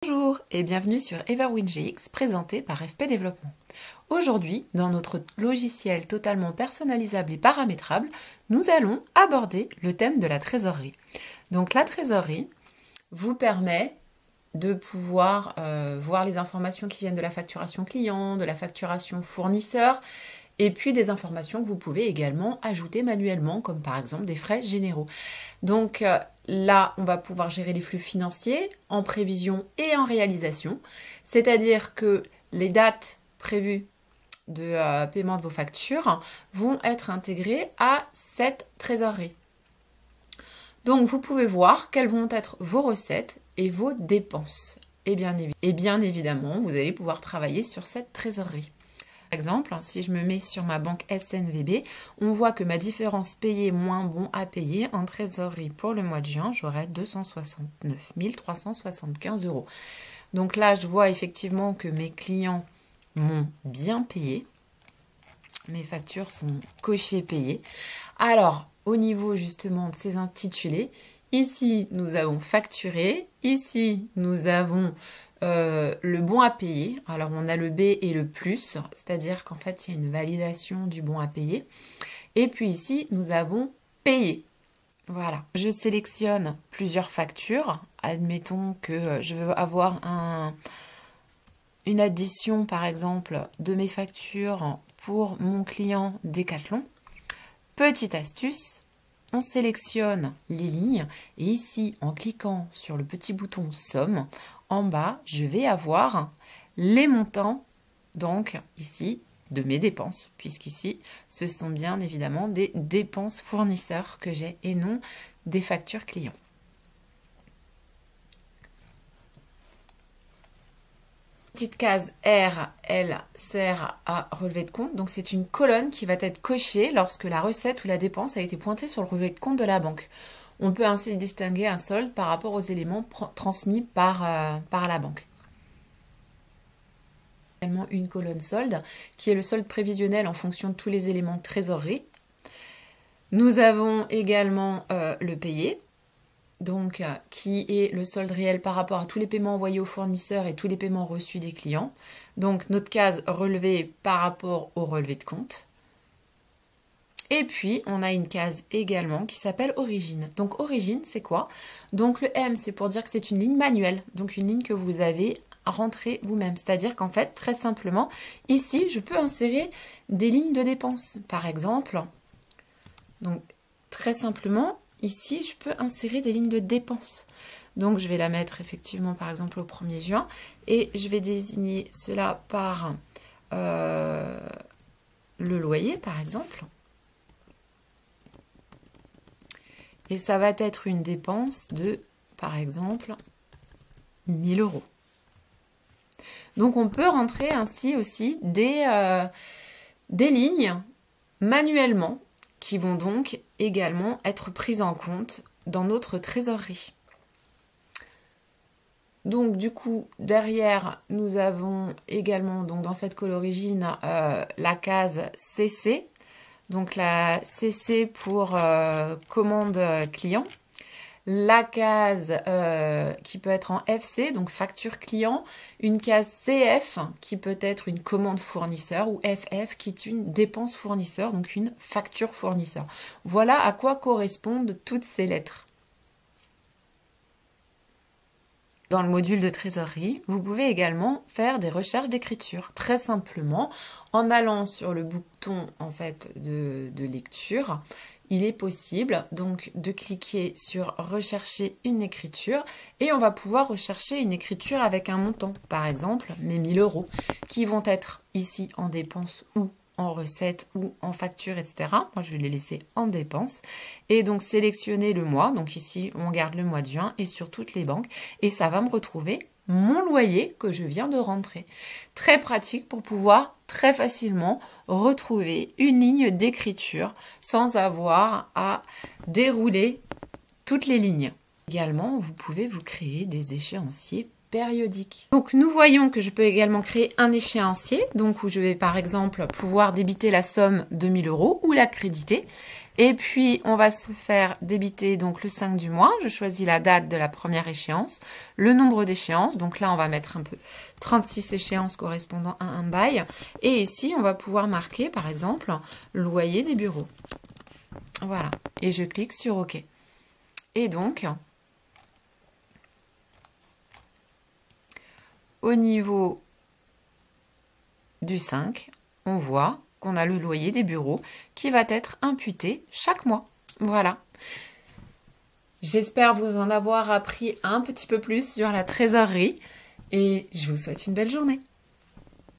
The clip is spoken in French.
Bonjour et bienvenue sur Everwin GX présenté par FP Développement. Aujourd'hui, dans notre logiciel totalement personnalisable et paramétrable, nous allons aborder le thème de la trésorerie. Donc la trésorerie vous permet de pouvoir voir les informations qui viennent de la facturation client, de la facturation fournisseur, et puis des informations que vous pouvez également ajouter manuellement, comme par exemple des frais généraux. Donc là, on va pouvoir gérer les flux financiers en prévision et en réalisation, c'est-à-dire que les dates prévues de paiement de vos factures vont être intégrées à cette trésorerie. Donc vous pouvez voir quelles vont être vos recettes et vos dépenses. Et bien évidemment, vous allez pouvoir travailler sur cette trésorerie. Par exemple, si je me mets sur ma banque SNVB, on voit que ma différence payée moins bon à payer en trésorerie pour le mois de juin, j'aurai 269 375 €. Donc là, je vois effectivement que mes clients m'ont bien payé. Mes factures sont cochées payées. Alors, au niveau justement de ces intitulés, ici, nous avons facturé. Ici, nous avons le bon à payer. Alors, on a le B et le plus, c'est-à-dire qu'en fait, il y a une validation du bon à payer. Et puis ici, nous avons payé. Voilà. Je sélectionne plusieurs factures. Admettons que je veux avoir une addition, par exemple, de mes factures pour mon client Decathlon. Petite astuce, on sélectionne les lignes et ici, en cliquant sur le petit bouton Somme, en bas, je vais avoir les montants, donc ici, de mes dépenses, puisqu'ici, ce sont bien évidemment des dépenses fournisseurs que j'ai et non des factures clients. Petite case R, elle sert à relevé de compte. Donc, c'est une colonne qui va être cochée lorsque la recette ou la dépense a été pointée sur le relevé de compte de la banque. On peut ainsi distinguer un solde par rapport aux éléments transmis par la banque. Également une colonne solde qui est le solde prévisionnel en fonction de tous les éléments de trésorerie. Nous avons également le payé. Donc, qui est le solde réel par rapport à tous les paiements envoyés aux fournisseurs et tous les paiements reçus des clients. Donc, notre case relevée par rapport au relevé de compte. Et puis, on a une case également qui s'appelle origine. Donc, origine, c'est quoi? Donc, le M, c'est pour dire que c'est une ligne manuelle. Donc, une ligne que vous avez rentrée vous-même. C'est-à-dire qu'en fait, très simplement, ici, je peux insérer des lignes de dépenses. Par exemple, donc, très simplement, ici, je peux insérer des lignes de dépenses. Donc, je vais la mettre effectivement, par exemple, au 1er juin. Et je vais désigner cela par le loyer, par exemple. Et ça va être une dépense de, par exemple, 1 000 €. Donc, on peut rentrer ainsi aussi des lignes manuellement qui vont donc également être prises en compte dans notre trésorerie. Donc du coup, derrière, nous avons également donc dans cette colonne origine la case CC. Donc la CC pour commande client. La case qui peut être en FC, donc facture client, une case CF qui peut être une commande fournisseur ou FF qui est une dépense fournisseur, donc une facture fournisseur. Voilà à quoi correspondent toutes ces lettres. Dans le module de trésorerie, vous pouvez également faire des recherches d'écriture, très simplement en allant sur le bouton en fait de lecture. Il est possible donc de cliquer sur rechercher une écriture et on va pouvoir rechercher une écriture avec un montant, par exemple mes 1 000 € qui vont être ici en dépenses ou en recettes ou en facture, etc. Moi, je vais les laisser en dépenses. Et donc, sélectionner le mois. Donc ici, on garde le mois de juin et sur toutes les banques. Et ça va me retrouver mon loyer que je viens de rentrer. Très pratique pour pouvoir très facilement retrouver une ligne d'écriture sans avoir à dérouler toutes les lignes. Également, vous pouvez vous créer des échéanciers périodique. Donc nous voyons que je peux également créer un échéancier, donc où je vais par exemple pouvoir débiter la somme de 1 000 € ou la créditer. Et puis, on va se faire débiter donc le 5 du mois. Je choisis la date de la première échéance, le nombre d'échéances. Donc là, on va mettre un peu 36 échéances correspondant à un bail. Et ici, on va pouvoir marquer, par exemple, loyer des bureaux. Voilà. Et je clique sur OK. Et donc, au niveau du 5, on voit qu'on a le loyer des bureaux qui va être imputé chaque mois. Voilà. J'espère vous en avoir appris un petit peu plus sur la trésorerie et je vous souhaite une belle journée.